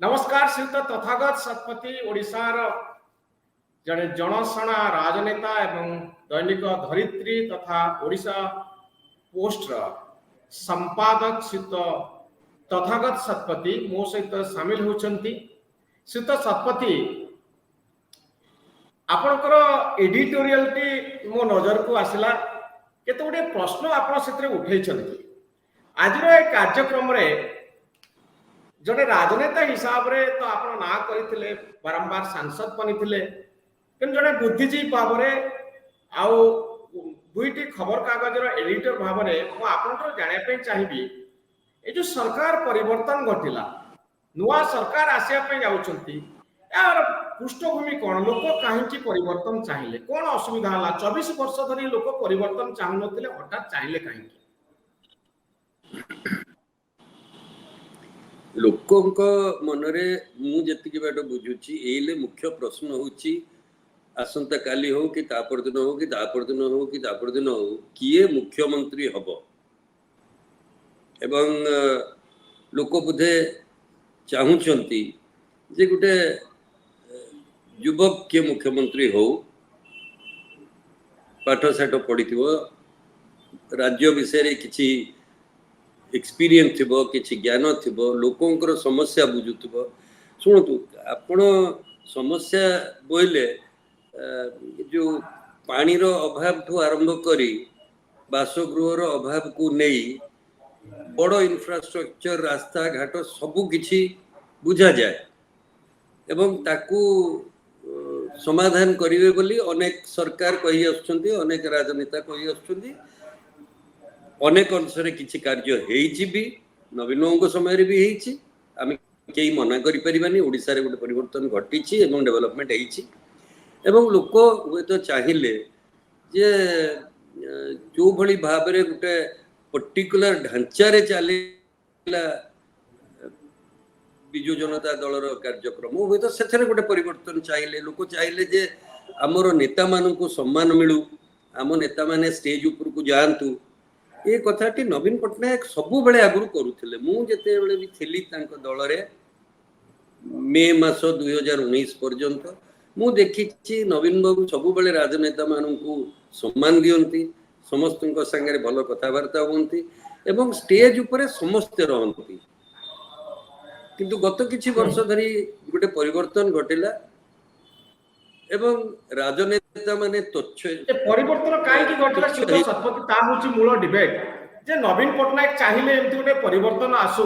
नमस्कार श्रीयुत तथागत शतपथी ओडिशार जड़े जनशणा राजनेता एवं दैनिक धरित्री तथा ओडिशा पोस्ट संपादक श्रीयुत तथागत शतपथी मो सहित सामिल होती। श्रीयुत शतपथी आपणकर एडिटोरियल टी मो नजर को आसला केते गोटे प्रश्न आपण से उठे आज कार्यक्रम रे जड़े राजनेता हिसाब रे तो आप ना करते बारंबार सांसद बनी कि जड़े बुद्धिजीवी भाव में दुईटी खबर कागजर एडिटर भाव में मुझे जानापी चाहिए ये जो सरकार परिवर्तन घटिला नुआ सरकार आसवाई जाऊँगी यार पृष्ठभूमि कौन लोक कहीं परिवर्तन चाहिए कौन असुविधा है 24 वर्ष धरी लोक परिवर्तन चाहू ना हठात चाहिए कहीं लोकों मनरे मुझे बाट बुझुची एले मुख्य प्रश्न होची आसंता काली हो कि तापर दिन हो कि तापर दिन हो कि तापर दिन हो किए मुख्यमंत्री हब एवं लोक बोधे चाहूंती जे गोटे युवक किए मुख्यमंत्री हो पाठ साठ पढ़ी राज्य विषय किसी एक्सपीरियंस थी किसी ज्ञान थी लोकंर समस्या बुझुव शुणु आपण समस्या बोले जो पानी रो अभाव ठू आरंभ करी बासगृहर अभाव को नहीं बड़ इंफ्रास्ट्रक्चर रास्ता घाट सबू किछि बुझा जाए एवं ताकू समाधान करिवे बोली अनेक सरकार कही आसुछंती अनेक राजनेता कही आसुछंती अनेक अंशरे किछि कार्य हेइछि भी नवीन समय भी हेइछि आमे केही मना करि परिबानी ओडिसा रे गोटे परिवर्तन घटिछि एवं डेवलपमेंट हेइछि एवं लोक हुए तो चाहिए जे जो भली भाव रे गोटे पर्टिकुलर ढांचा रे चलेला बिजु जनता दलर कार्यक्रम हुए तो सेथरे गोटे परिवर्तन चाहिए लोक चाहिए जे आमर नेता मानकु सम्मान मिलू आम नेता माने स्टेज ऊपर को जातु ये कथाटी नवीन पट्टनायक सबु बेले आगुरु करुथिले मु जेते बेले भी थिली तांको दल रे मे मास 2019 पर्यंत मु देखिछि नवीन बाबू सबु बेले राजनेता मानकु सम्मान दियंती समस्तଙ୍କ संगे भलो कथाबार्ता होंती एवं स्टेज ऊपर समस्त रहंती किंतु गत किछि वर्ष धरी गोटे परिवर्तन घटिला एवं राजनेता माने तुच्छ परिवर्तन कहीं घटला शतपथी ता होची मूल डिबेट जे नवीन पट्टनायक चाहिए एमती गोटे परिवर्तन आसू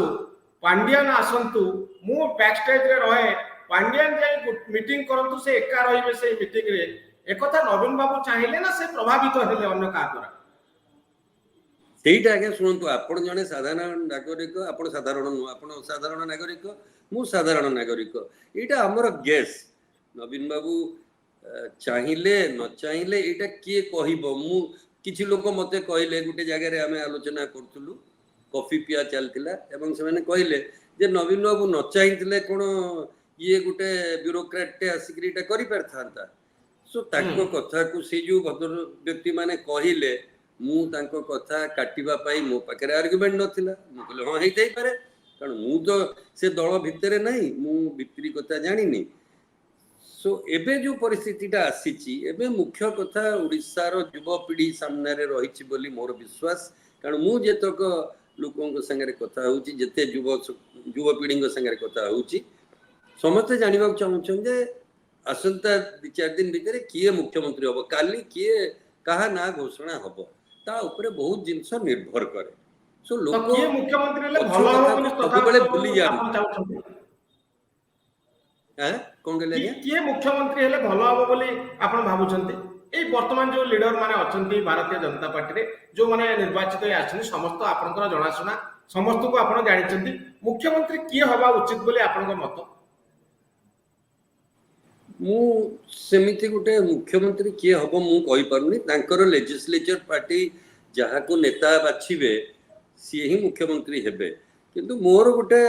पांड्यान आसंतु मु बैक स्टेज रे रहे पांड्यान जाई मीटिंग करंतु से एका रहिबे से मीटिंग रे एकथा नवीन बाबू चाहिए ना से प्रभावित हेले अन्य का द्वारा सेटा आगे सुनंतु आपण जने साधारण नागरिक आपण साधारण नु आपण साधारण नागरिक मु साधारण नागरिक एटा हमर गेस नवीन बाबू चाहिए न चाहिए एटा किए कहबो मु किछि लोक मते कहले गुटे जगह रे आमे आलोचना करथुलु कॉफी पिया चलतिला एवं से माने कहले जे नवीन बाबू न चाहिथिले कोन ये गुटे ब्यूरोक्रेट टे आसिक्रीटा करि परथांता सो ताको कथा को से जो भद्र व्यक्ति माने कहिले मु तांको कथा काटिबा पाई मो पाखरे आर्गुमेंट नथिला मु कहले हां हेइ थाई पारे कारण मु तो से दल भितरे नाही मु भितरी कथा जानिनी सो एबे जो परिस्थितिटा आसीची एबे मुख्य कथा ओडिसा रो युवपीढ़ी सामने रे रहिची बोली मोर विश्वास कारण मु जेतक लोकंक संगे कथा होउची जते युवपीढ़ी संगे कथा होउची समस्त जानिबा चाहूछन जे आसंता 2-4 दिन भीतर किए मुख्यमंत्री हबो काली किए कहा ना घोषणा हबो ता ऊपर बहुत जिंस निर्भर करे सो लोक किए मुख्यमंत्री ले भलो होबो तथा बेले भूली जाबो कौन कहले किए मुख्यमंत्री हेले भलो हबो बोली आपण भाबुछंती ए वर्तमान जो लीडर माने अछंती भारतीय जनता पार्टी रे जो माने निर्वाचित आछन समस्त आपनकर जणासुना समस्त को आपण जानिछंती मुख्यमंत्री किए हबा उचित बोली आपनक मत मु सेमिति गोटे मुख्यमंत्री किए हबो मु कहि पारुनी तांकर लेजिस्लेचर पार्टी जहा को नेता बाछिबे सी ही मुख्यमंत्री हेबे किंतु मोर गोटे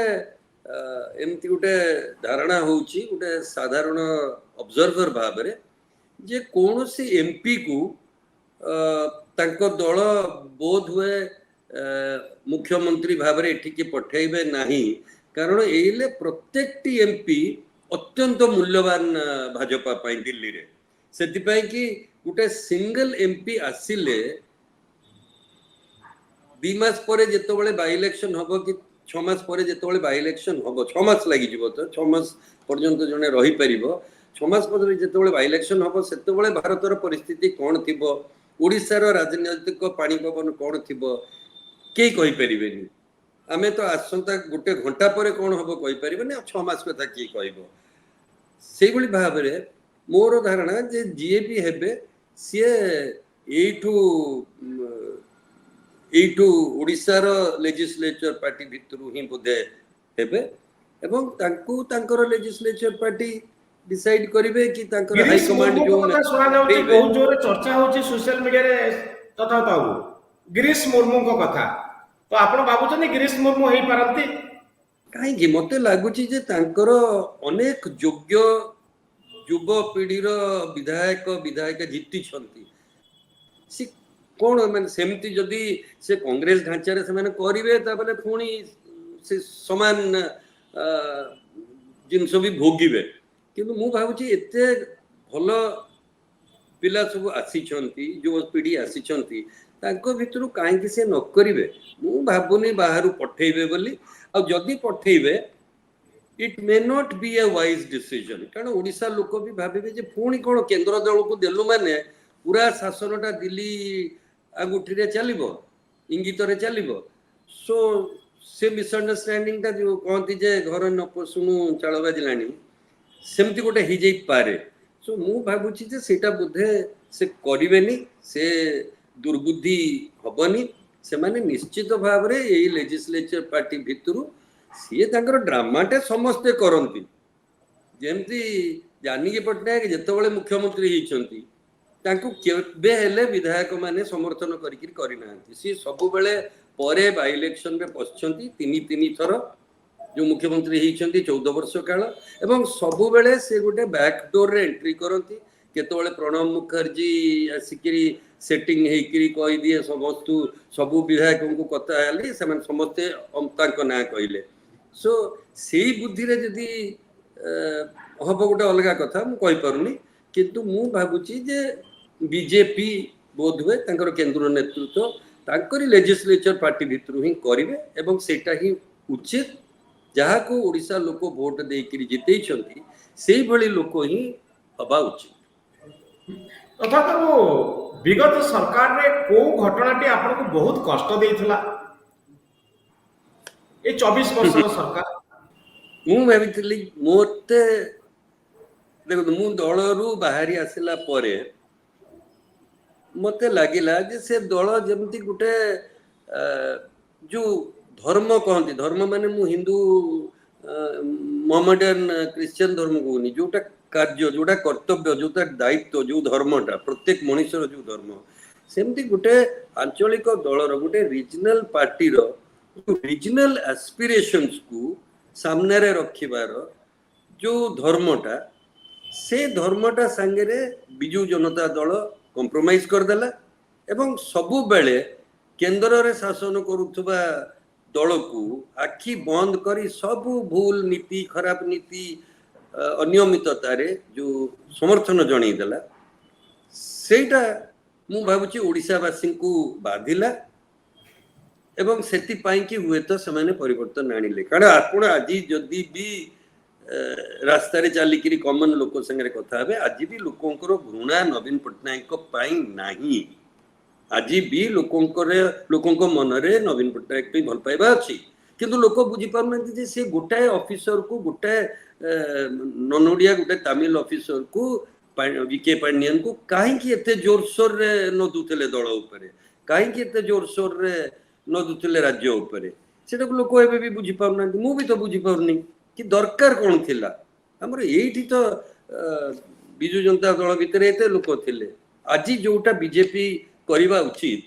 एमती गोटे धारणा होउची गोटे साधारण ऑब्जर्वर भाव रे जे कोनोसी एमपी को तांको दल बोध हुए मुख्यमंत्री भाव रे एठी के पठेइबे नाही କାରଣ ଏଇଲେ ପ୍ରତ୍ୟେକଟି ଏମପି ଅତ୍ୟନ୍ତ ମୂଲ୍ୟବାନ ଭାଜପା ପାଇଁ ଦିଲ୍ଲୀରେ। ସେଥିପାଇଁ କି ଗୋଟେ ସିଙ୍ଗଲ ଏମପି ଆସିଲେ 2 ମାସ ପରେ ଯେତେବେଳେ ବାଇ ଇଲେକ୍ସନ ହବ କି 6 ମାସ ପରେ ଯେତେବେଳେ ବାଇ ଇଲେକ୍ସନ ହବ, 6 ମାସ ଲାଗିଯିବ, ତ 6 ମାସ ପର୍ଯ୍ୟନ୍ତ ଜଣେ ରହିପାରିବ। 6 ମାସ ପରେ ଯେତେବେଳେ ବାଇ ଇଲେକ୍ସନ ହବ ସେତେବେଳେ ଭାରତର ପରିସ୍ଥିତି କ'ଣ ଥିବ, ଓଡ଼ିଶାର ରାଜନୈତିକ ପାଣି ପବନ କ'ଣ ଥିବ କେହି କହିପାରିବେନି। ଆମେ ତ ଆସନ୍ତା ଗୋଟେ ଘଣ୍ଟା ପରେ କ'ଣ ହବ କହିପାରିବେନି, 6 ମାସ କଥା କିଏ କହିବ। ସେଇଭଳି ଭାବରେ ମୋର ଧାରଣା ଯେ ଯିଏ ବି ହେବେ ସିଏ ଏଇଠୁ ଓଡ଼ିଶାର ଲେଜିସ୍ଲେଚର ପାର୍ଟି ଭିତରୁ ହିଁ ବୋଧେ ହେବେ ଏବଂ ତାଙ୍କୁ ତାଙ୍କର ଲେଜିସ୍ଲେଚର ପାର୍ଟି ଡିସାଇଡ୍ କରିବେ କି ତାଙ୍କର ଗିରୀଶ ହାଇକମାଣ୍ଡ ମୁର୍ମୁଙ୍କ ଯୋଉ କଥା ଶୁଣାଯାଉଛି, ବହୁତ ଜୋରରେ ଚର୍ଚ୍ଚା ହଉଛି ସୋସିଆଲ ମିଡିଆରେ ତଥା ତାଉ ଗିରୀଶ ମୁର୍ମୁଙ୍କ କଥା। ତ ଆପଣ ଭାବୁଛନ୍ତି ଗିରୀଶ ମୁର୍ମୁ ହେଇପାରନ୍ତି? କାହିଁକି ମତେ ଲାଗୁଛି ଯେ ତାଙ୍କର ଅନେକ ଯୋଗ୍ୟ ଯୁବପିଢ଼ିର ବିଧାୟିକା ଜିତିଛନ୍ତି। ସେ କ'ଣ ମାନେ ସେମିତି ଯଦି ସେ କଂଗ୍ରେସ ଢାଞ୍ଚାରେ ସେମାନେ କରିବେ ତାପରେ ପୁଣି ସେ ସମାନ ଜିନିଷ ବି ଭୋଗିବେ। କିନ୍ତୁ ମୁଁ ଭାବୁଛି ଏତେ ଭଲ ପିଲା ସବୁ ଆସିଛନ୍ତି, ଯୁବପିଢ଼ି ଆସିଛନ୍ତି, ତାଙ୍କ ଭିତରୁ କାହିଁକି ସେ ନ କରିବେ? ମୁଁ ଭାବୁନି ବାହାରୁ ପଠେଇବେ ବୋଲି। ଆଉ ଯଦି ପଠେଇବେ it may not be a wise decision, କାରଣ ଓଡ଼ିଶା ଲୋକ ବି ଭାବିବେ ଯେ ପୁଣି କ'ଣ କେନ୍ଦ୍ର ଦଳକୁ ଦେଲୁ ମାନେ ପୁରା ଶାସନଟା ଦିଲ୍ଲୀ ଆଙ୍ଗୁଠିରେ ଚାଲିବ, ଇଙ୍ଗିତରେ ଚାଲିବ। ସୋ ସେ ମିସଅଣ୍ଡରଷ୍ଟାଣ୍ଡିଂଟା ଯୋଉ କହନ୍ତି ଯେ ଘର ନ ପଶୁଣୁ ଚାଳ ବାଜିଲାଣି, ସେମିତି ଗୋଟେ ହେଇଯାଇପାରେ। ସୋ ମୁଁ ଭାବୁଛି ଯେ ସେଇଟା ବୋଧେ ସେ କରିବେନି, ସେ ଦୁର୍ବୁଦ୍ଧି ହବନି। ସେମାନେ ନିଶ୍ଚିତ ଭାବରେ ଏଇ ଲେଜିସ୍ଲେଚର ପାର୍ଟି ଭିତରୁ ସିଏ ତାଙ୍କର ଡ୍ରାମାଟା ସମସ୍ତେ କରନ୍ତି। ଯେମିତି ଜାନକୀ ପଟ୍ଟନାୟକ ଯେତେବେଳେ ମୁଖ୍ୟମନ୍ତ୍ରୀ ହେଇଛନ୍ତି ତାଙ୍କୁ କେବେ ହେଲେ ବିଧାୟକ ମାନେ ସମର୍ଥନ କରିନାହାନ୍ତି। ସିଏ ସବୁବେଳେ ପରେ ବାଇ ଇଲେକ୍ସନରେ ପଶିଛନ୍ତି 3 ଥର ଯୋଉ ମୁଖ୍ୟମନ୍ତ୍ରୀ ହେଇଛନ୍ତି 14 ବର୍ଷ କାଳ, ଏବଂ ସବୁବେଳେ ସେ ଗୋଟେ ବ୍ୟାକ୍ ଡୋରରେ ଏଣ୍ଟ୍ରି କରନ୍ତି। କେତେବେଳେ ପ୍ରଣବ ମୁଖାର୍ଜୀ ଆସିକିରି ସେଟିଂ ହେଇକିରି କହିଦିଏ ସବୁ ବିଧାୟକଙ୍କୁ କଥା ହେଲି, ସେମାନେ ସମସ୍ତେ ତାଙ୍କ ନାଁ କହିଲେ। ସୋ ସେଇ ବୁଦ୍ଧିରେ ଯଦି ହବ ଗୋଟେ ଅଲଗା କଥା, ମୁଁ କହିପାରୁନି। କିନ୍ତୁ ମୁଁ ଭାବୁଛି ଯେ ବିଜେପି ବୋଧହୁଏ ତାଙ୍କର କେନ୍ଦ୍ର ନେତୃତ୍ୱ ତାଙ୍କରି ଲେଜିସ୍ଲେଚର ପାର୍ଟି ଭିତରୁ ହିଁ କରିବେ ଏବଂ ସେଇଟା ହିଁ ଉଚିତ। ଯାହାକୁ ଓଡ଼ିଶା ଲୋକ ଭୋଟ ଦେଇକିରି ଜିତେଇଛନ୍ତି ସେଇଭଳି ଲୋକ ହିଁ ହବା ଉଚିତ। ତଥାପି ବିଗତ ସରକାରରେ କୋଉ ଘଟଣାଟି ଆପଣଙ୍କୁ ବହୁତ କଷ୍ଟ ଦେଇଥିଲା? ଏ 24 ବର୍ଷର ସରକାର ମୁଁ ଭାବିଥିଲି ମୋତେ ଦେଖନ୍ତୁ, ମୁଁ ଦଳରୁ ବାହାରି ଆସିଲା ପରେ ମତେ ଲାଗିଲା ଯେ ସେ ଦଳ ଯେମିତି ଗୋଟେ ଯୋଉ ଧର୍ମ କହନ୍ତି, ଧର୍ମ ମାନେ ମୁଁ ହିନ୍ଦୁ ମହମ୍ମଡିଆନ ଖ୍ରୀଷ୍ଟିଆନ ଧର୍ମ କହୁନି, ଯୋଉଟା କାର୍ଯ୍ୟ, ଯୋଉଟା କର୍ତ୍ତବ୍ୟ, ଯୋଉଟା ଦାୟିତ୍ୱ, ଯୋଉ ଧର୍ମଟା ପ୍ରତ୍ୟେକ ମଣିଷର ଯୋଉ ଧର୍ମ, ସେମିତି ଗୋଟେ ଆଞ୍ଚଳିକ ଦଳର, ଗୋଟେ ରିଜନାଲ ପାର୍ଟିର ରିଜନାଲ ଆସ୍ପିରେସନ୍ସକୁ ସାମ୍ନାରେ ରଖିବାର ଯୋଉ ଧର୍ମଟା, ସେ ଧର୍ମଟା ସାଙ୍ଗରେ ବିଜୁ ଜନତା ଦଳ କମ୍ପ୍ରମାଇଜ କରିଦେଲା ଏବଂ ସବୁବେଳେ କେନ୍ଦ୍ରରେ ଶାସନ କରୁଥିବା ଦଳକୁ ଆଖି ବନ୍ଦ କରି ସବୁ ଭୁଲ ନୀତି, ଖରାପ ନୀତି, ଅନିୟମିତତାରେ ଯୋଉ ସମର୍ଥନ ଜଣେଇଦେଲା, ସେଇଟା ମୁଁ ଭାବୁଛି ଓଡ଼ିଶାବାସୀଙ୍କୁ ବାଧିଲା ଏବଂ ସେଥିପାଇଁ କି ହୁଏତ ସେମାନେ ପରିବର୍ତ୍ତନ ଆଣିଲେ। କାରଣ ଆପଣ ଆଜି ଯଦି ବି ରାସ୍ତାରେ ଚାଲିକିରି କମନ ଲୋକ ସାଙ୍ଗରେ କଥା ହେବେ, ଆଜି ବି ଲୋକଙ୍କର ଘୃଣା ନବୀନ ପଟ୍ଟନାୟକଙ୍କ ପାଇଁ ନାହିଁ। ଆଜି ବି ଲୋକଙ୍କ ମନରେ ନବୀନ ପଟ୍ଟନାୟକ ପାଇଁ ଭଲ ପାଇବା ଅଛି। କିନ୍ତୁ ଲୋକ ବୁଝିପାରୁନାହାନ୍ତି ଯେ ସେ ଗୋଟାଏ ଅଫିସରକୁ, ଗୋଟାଏ ନନୋଡ଼ିଆ ଗୋଟେ ତାମିଲ ଅଫିସରକୁ, ବିକେ ପାଣ୍ଡିଆନକୁ କାହିଁକି ଏତେ ଜୋରସୋରରେ ନଦୁଥିଲେ ଦଳ ଉପରେ, କାହିଁକି ଏତେ ଜୋରସୋରରେ ନଦୁଥିଲେ ରାଜ୍ୟ ଉପରେ, ସେଟାକୁ ଲୋକ ଏବେ ବି ବୁଝିପାରୁନାହାନ୍ତି। ମୁଁ ବି ତ ବୁଝିପାରୁନି କି ଦରକାର କ'ଣ ଥିଲା। ଆମର ଏଇଠି ତ ବିଜୁ ଜନତା ଦଳ ଭିତରେ ଏତେ ଲୋକ ଥିଲେ। ଆଜି ଯୋଉଟା ବିଜେପି କରିବା ଉଚିତ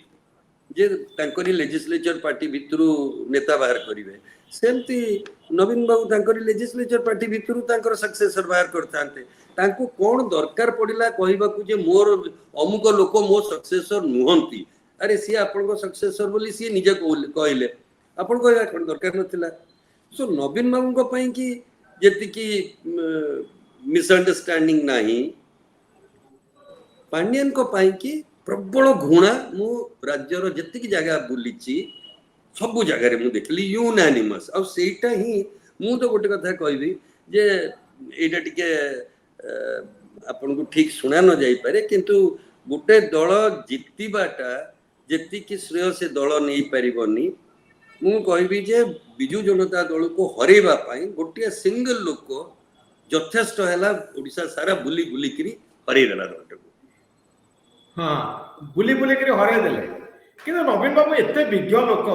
ଯେ ତାଙ୍କରି ଲେଜିସ୍ଲେଚର ପାର୍ଟି ଭିତରୁ ନେତା ବାହାର କରିବେ, ସେମିତି ନବୀନ ବାବୁ ତାଙ୍କରି ଲେଜିସ୍ଲେଚର ପାର୍ଟି ଭିତରୁ ତାଙ୍କର ସକ୍ସେସର ବାହାର କରିଥାନ୍ତେ। ତାଙ୍କୁ କ'ଣ ଦରକାର ପଡ଼ିଲା କହିବାକୁ ଯେ ମୋର ଅମୁକ ଲୋକ ମୋ ସକ୍ସେସର ନୁହନ୍ତି? ଆରେ ସିଏ ଆପଣଙ୍କ ସକ୍ସେସର ବୋଲି ସିଏ ନିଜେ କହିଲେ, ଆପଣ କହିବା କ'ଣ ଦରକାର ନଥିଲା? सो नवीन बाबू कि जी मिसअंडरस्टैंडिंग नहीं पांडियन कि प्रबल घृणा मु राज्यर जी जगह बुली सबु जगह मुझे देखली यूनानिमस आ सेटा ही मु तो गोटे कथा कहबी जे एटा टिके आपन को ठीक सुना न जाई पारे किंतु गोटे दल जितबाटा जेतिकी श्रेय से दल नहीं पारिबनी मु कहबी जे बिजु जनता दल को हरेबा पाई गोटे सिंगल लोक यथेष्ट हैला ओडिसा सारा बुली बुली करी हरै देला दलटा को हाँ बुली बुली करी हरै देले किंतु नवीन बाबू एते विज्ञ लोक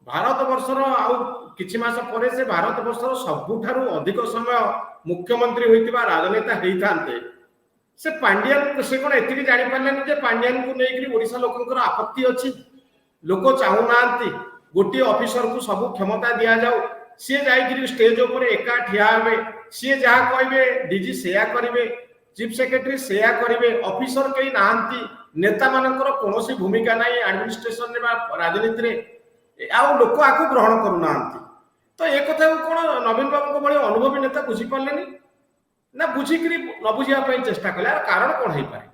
भारत वर्षर आउ किछि मास परे से भारत वर्षर सबुठारु अधिक समय मुख्यमंत्री होइतिबा राजनेता हेइथान्ते से पांडियन से कोन एतिकी जानि पारलेन जे पांडियन को नेइकरी ओडिसा लोकंकर आपत्ति अछि लोक चाहू नांती गोटी ऑफिसर को सब क्षमता दिया जाऊ सी जाइकरी स्टेज ऊपर एका ठिया हेबे सी जहा कहबे डीजी सेया करिवे चीफ सेक्रेटरी सेया करिवे ऑफिसर केही नांती नेता मानकर कोनोसी भूमिका नाही एडमिनिस्ट्रेशन रे राजनीति रे आउ लोक आकु ग्रहण करू नांती तो एक कथा कोन नवीन बाबू को बळे अनुभवी नेता बुझी पारलेनी ना बुझी करी न बुझिया पई चेष्टा कले कारण कोन हेइ पारे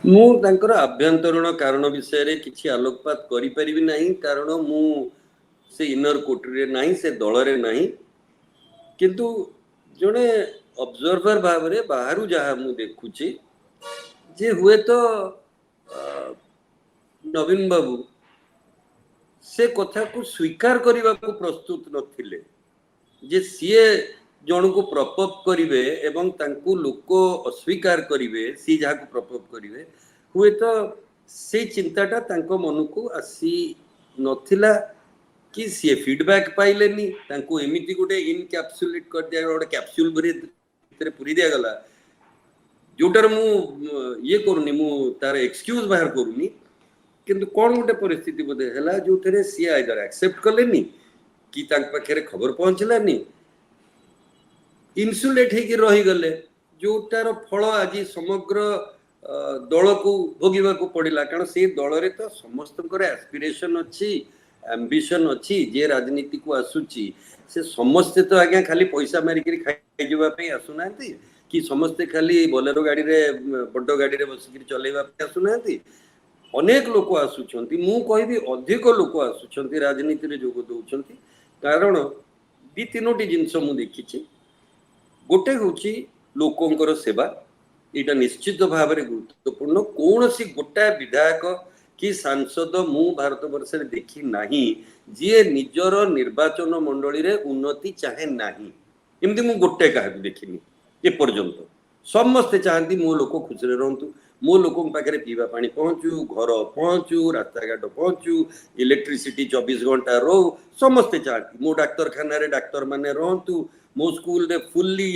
मु तांकर अभ्यंतरण कारण विषय रे किछि आलोकपात करि परिबि नाही कारण मु से इनर कोटरी रे नाही से दल रे नाही किंतु जने ऑब्जर्वर भाव रे बाहरु जहा मु देखुछि जे हुए तो नवीन बाबू से कथा को स्वीकार करने को प्रस्तुत नथिले जे सीए जन को प्रपोप करिवे एवं तांकु लोक अस्वीकार करिवे सी जहा को प्रपोप करिवे हुए तो से चिंताटा तांको मन को आसी नथिला कि सी फीडबैक पाइलेनी तांको एमिति गोटे इनकैप्सुलेट कर दिया गोटे कैप्सूल भरे पूरी दिया गला जोटार मु ये करूनी मु तार एक्सक्यूज बाहर करूनी किंतु कौन गोटे परिस्थिति बोधे है जो थे सी आइदर एक्सेप्ट कलेनी कि पाखे खबर पहुंचलानी इन्सुलेट होकर रही गले जोटार फल आज समग्र दल को भोगवा को पड़ा कारण से दल रे तो समस्त एस्पिरेशन अच्छी एम्बिशन अच्छी जे राजनीति को आसुची से समस्ते तो आज्ञा खाली पैसा मारिक खाई आसुना कि समस्ते खाली बोलेरो गाड़ी रे बड़ गाड़ी रे बसिक चलैबा आसुना अनेक लोक आसुचंती मु कहबी अधिक लोक आसुचंती राजनीति रे जोग दउचंती कारण दी तीनोटी जिंस मु देखिछि गोटे होची लोकंकर सेवा एटा निश्चित भाव में गुरुत्वपूर्ण कौन सी गोटा विधायक कि सांसद मु भारत वर्ष रे देखी नाही जे निजर निर्वाचन मंडली रे उन्नति चाहे नाही एमती मु गोटे काहे देखिनी ए पर्यंत समस्ते चाहती मो लोक खुशी रहतु मो लोक पाखे पीवा पानी पहुँचू घर पहुँचू रास्ता घाट पहुँचू इलेक्ट्रिसिटी 24 घंटा रो समस्ते चाहती मो डाक्तरखाना रे डाक्तर माने रहतु मो स्कूल रे फुल्ली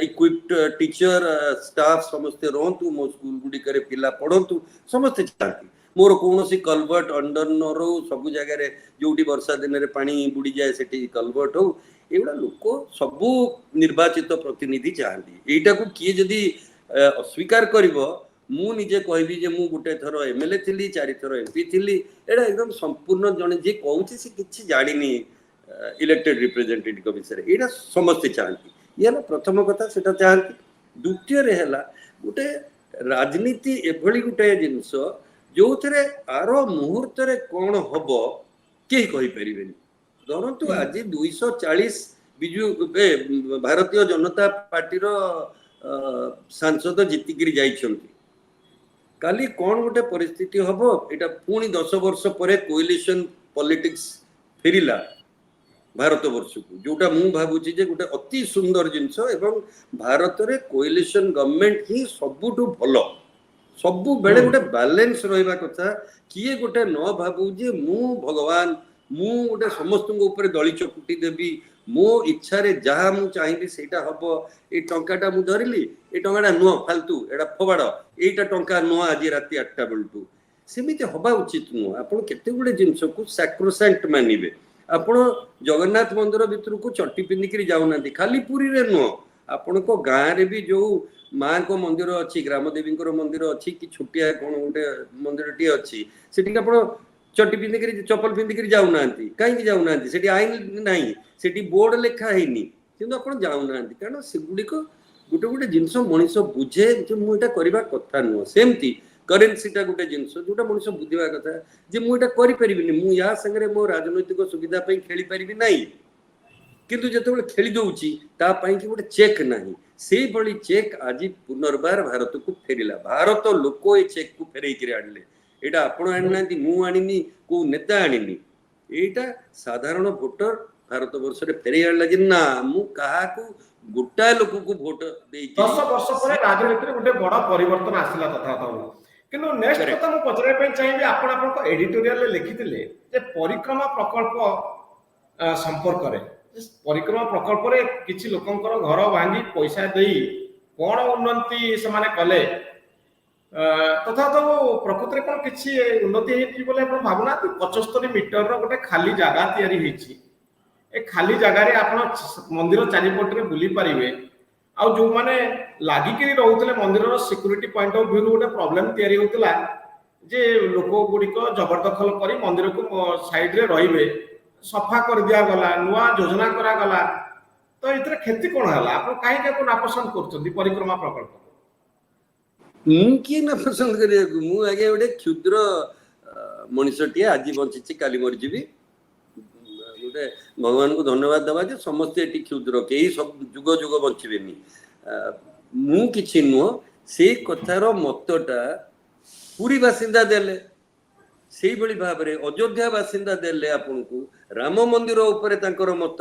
इक्विप्ड टीचर स्टाफ समस्ते रहतु मो स्कूल गुड़िक पिला पढ़तु समस्ते चाहती मोर कौन सी कलवर्ट अंडर न रो सब जगह जो वर्षा दिन में पानी बुड़ी जाए से कलवर्ट हो एगुड़ा लोक सबू निर्वाचित प्रतिनिधि चाहती यहीटा को किए जदि अस्वीकार करिवो मु निजे कहबी जे मु गोटे थर एमएलए थिली 4 थर एमपी थिली एडा एकदम संपूर्ण जने जे कहउछि से किछि जानिनी इलेक्टेड रिप्रेजेंटेटिव विषय एडा समस्त चाहती ये प्रथम कथा सेटा चाहती द्वितीय रे हला गोटे राजनीति एभली गोटे जिंस जो थे आर मुहूर्त रे कौन हम कहीं कही पारिबेनी धरतु आज 240 बिजु भारतीय जनता पार्टी रो सांसद जीतिकी जाइछंती काली कौन गोटे परिस्थिति हम एटा पुणी 10 वर्ष पर कोलिशन पॉलिटिक्स फेरिला भारत वर्ष को जोटा मु भाबुची जे गोटे अति सुंदर जिंस एवं भारत रे कोलिशन गवर्नमेंट ही सबुठु भलो सबु बेले गोटे बैलेंस रहिबा कथा किए गोटे न भाबु जे मु भगवान मु गोटे समस्त ऊपर दली चकुटी देबी मो इच्छा रे जहा मु चाहिबी सेटा हबो ए टंकाटा मु धरिली ए टंकाटा नुह फालतू एटा फबाड़ एटा टंका नुह आज राति 8टा बेलटू सेमिति हबा उचित नु आपण केते गुडे जिंस को सैक्रोसैंक्ट मानिबे आपण जगन्नाथ मंदिर भितर को चट्टी पिंदिकरी जाउना खाली पुरी रे नुह आपण को गां रे भी जो माँ को मंदिर अच्छी ग्राम देवी मंदिर अच्छी कि छोटिया कौन गोटे मंदिर टी अच्छी से चटी पिंधिक चपल पिंधिक जाऊना कहीं जाऊना से आईन ना से बोर्ड लेखा है कि आप जाऊना कारण से गुड़िक गोटे गोटे जिनस मनीष बुझे मुझे करवा कथा नुह सेमती करेन्सीटा गोटे जिनस जोटा मनीष बुझा कथा जे मुझे करें मुझे सागर मो राजनैतिक सुविधा खेली पारि ना किंतु जो खेली दूची कि गोटे चेक ना से भली चेक आज पुनर्बार भारत को फेरला भारत लोक ये चेक को फेर आनले यहाँ आपण आना मुझे को नेता आनी यहाँ साधारण भोटर भारत वर्ष फेर आनला कि ना मुझे गोटाए लोक को भोट 10 वर्ष पर राजनीति गोटे बड़ परिवर्तन आसला तथा किंतु नेक्स्ट कथा मु पचराई चाहिए आपण आपन एडिटोरियल लिखिथिले जे परिक्रमा प्रकल्प संपर्क रे परिक्रमा प्रकल्प रे किछि लोकंकर घर भांगी पैसा देई कोन उन्नति से माने कले तथा तो प्रकृति रे कोन किछि उन्नति हेछि बोले आपण भावना 75 मीटर रो गोटे खाली जगह तयारी हेछि ए खाली जगह रे आपण मंदिर चारिपट रे बुली परिवे आ जो माने लागिक रोते मंदिर सिक्यूरीटी पॉइंट ऑफ व्यू गोटे प्रॉब्लम तैयारी होता जे लोक गुड़िक जबरदखल कर मंदिर को साइड रे रहिबे सफा कर दिया गला नुआ योजना करा गला तो इतरे खेती कोन हला आपण काहे के कोन नापसंद करछथि परिक्रमा प्रकल्प किए ना पसंद करिया मु आगे गोटे क्षुद्र मनुष्यटी आज बंची काली मरीजी गोटे भगवान को धन्यवाद देवा जे समस्ते एटी क्षुद्र कई सब जुग जुग बंचबेनी मु किछि नुह से कथार मतटा पूरी बासिंदा देले सेही भली भाबरे अयोध्या बासिंदा देले आपन को राम मंदिर ऊपर तांकर मत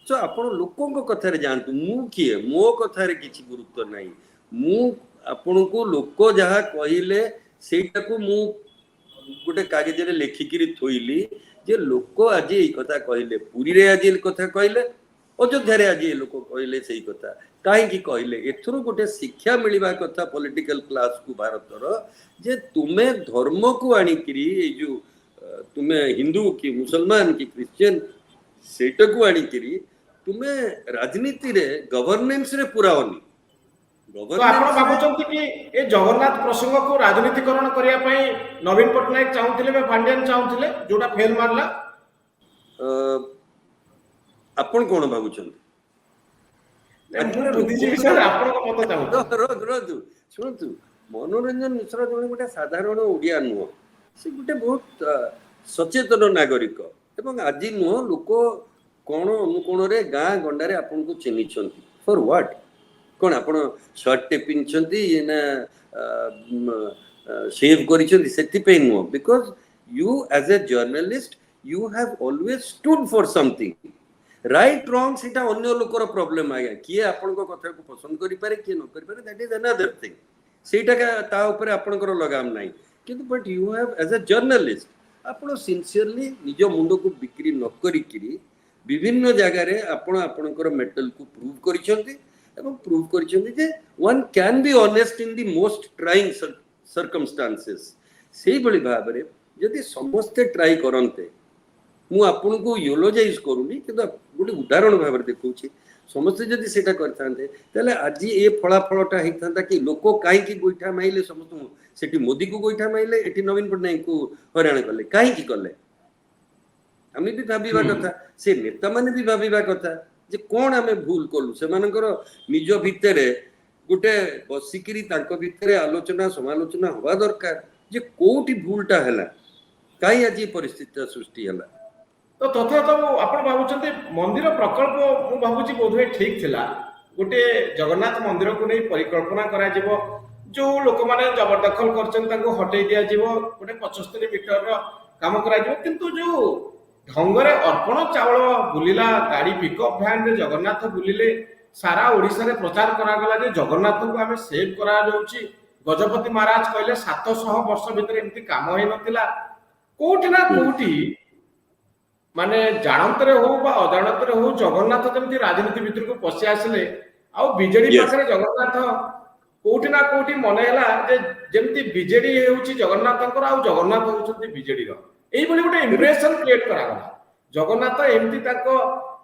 सो आपण लोकंक कथारे जानतु मु किए मो कथारे किछि गुरुत्व नाही मु आपण को लोक जहा कहिले सेटा को मु गोटे कागज रे लेखिकिरी थोइली जे लोक आज ये कथा कहले पुरी रे आज ये कथा कहले अयोध्या रे आज ये लोक कहले सही कथा कहीं कहले एथरो गोटे शिक्षा मिलवा कथा पॉलिटिकल क्लास को भारतर जे तुम्हें धर्म को आनिकरी जो तुम्हें हिंदू की मुसलमान की क्रिश्चियन सेटा को आनिकरी तुम्हें राजनीति रे गवर्नेंस रे पुरावनी तो आपण भाबुचंती कि ए जगन्नाथ प्रसंग को राजनीतिकरण करिया पई नवीन पटनायक चाहुथिले बे पांड्यान चाहुथिले जोटा फेल मारला आपण कोन भाबुचंती शुणु मनोरंजन मिश्र जो गोटे साधारण ओडिया नुह से गोटे बहुत सचेतन नागरिक एवं आज नुह लोक कौन अनुकोण रे गाँ गंडारे आपन को चिन्ह फॉर व्हाट कौन आप शर्ट पिंधि ना सेव कर नुह because you as a journalist you have always stood for something right wrong सेटा अन्य लोकर प्रॉब्लम आज्ञा किए आपण कथा को पसंद करि पारे किए न करि पारे दैट इज अनदर थिंग सेटा का ता ऊपर आपनकर लगाम नाही किंतु but you have as a journalist आपण सिंसियरली निज मुंड को बिक्री न करी किरी विभिन्न जगह रे आपण आपनकर मेटल को प्रूव करिसंती एवं प्रूव करिसंती जे one can be honest in the most trying circumstances सेही बली भाबरे यदि समस्त ट्राई करनते मु आपन को योलोजाइज करूनी किंतु गोटे उदाहरण भाव देखा समस्ते जदि सेटा करथांते ताले आज ये फलाफलटा हेता कि लोक कहीं गोईठा माइले समस्त सेठी मोदी को गोईठा माइले एठी नवीन पटनायक को हराण कले कहीं कले आमे भी भाबिबा कथा से नेता माने भी भाबिबा कथा जे कोन आमे भूल कलु से मानकर निज भितरे गोटे बसिकिरी तांको भितरे आलोचना समालोचना होवा दरकार जे कोठी भूलटा हैला कहीं आज परिस्थिति सृष्टि हैला तो तथा तो आपण भाबुचंती मंदिर प्रकल्प मु भाबुची बोधवे ठीक थिला गोटे जगन्नाथ मंदिर को नहीं परिकल्पना करा जिवो जो लोक माने जबरदखल करछन ताको हटै दिया जिवो गोटे 75 मीटर रो काम करा जिवो किंतु जो ढंगरे अर्पण चावल बुलिला गाड़ी पिकअप वैन रे जगन्नाथ बुलिले सारा ओडिसा रे प्रचार करा गला जे जगन्नाथ को हमें सेव करा जाउची गजपति महाराज कहले 700 वर्ष भीतर एमती काम होई नथिला कोठी ना कोठी माने जानतरे हो बा अजानतरे हो जगन्नाथ जमती राजनीति भीतर को पसि आसले आ बीजेडी पाखरे जगन्नाथ कोठी ना कोठी मने हला जे जेमती बीजेडी हेउची जगन्नाथंकर आ जगन्नाथ होउछंती बीजेडी रो एई बोली गोटे इंप्रेशन क्रिएट करा गला जगन्नाथ एमती ताको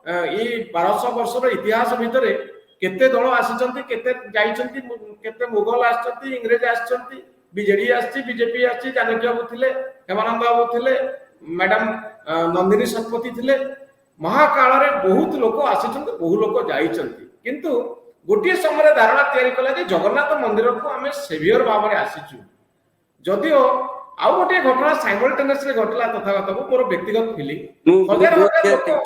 ई 1200 वर्ष रो इतिहास भीतर केते दल आसीचंती केते जाईचंती केते मुगल आछंती इंग्रेज आछंती ବିଜେଡି ଆସିଛି, ବିଜେପି ଆସିଛି, ଜାନକୀ ବାବୁ ଥିଲେ, ହେମାନନ୍ଦ ବାବୁ ଥିଲେ, ମ୍ୟାଡାମ ନନ୍ଦିନୀ ଶତପଥୀ ଥିଲେ। ମହାକାଳରେ ବହୁତ ଲୋକ ଆସିଛନ୍ତି, ବହୁ ଲୋକ ଯାଇଛନ୍ତି, କିନ୍ତୁ ଗୋଟିଏ ସମୟରେ ଧାରଣା ତିଆରି କଲା ଯେ ଜଗନ୍ନାଥ ମନ୍ଦିରକୁ ଆମେ ସେଭିୟର ଭାବରେ ଆସିଛୁ। ଯଦିଓ ଆଉ ଗୋଟିଏ ଘଟଣା ସାଇମଲଟେନିୟସଲି ଘଟିଲା ତଥାଗତକୁ, ମୋର ବ୍ୟକ୍ତିଗତ ଫିଲିଂ, ହଜାର ହଜାର ଲୋକ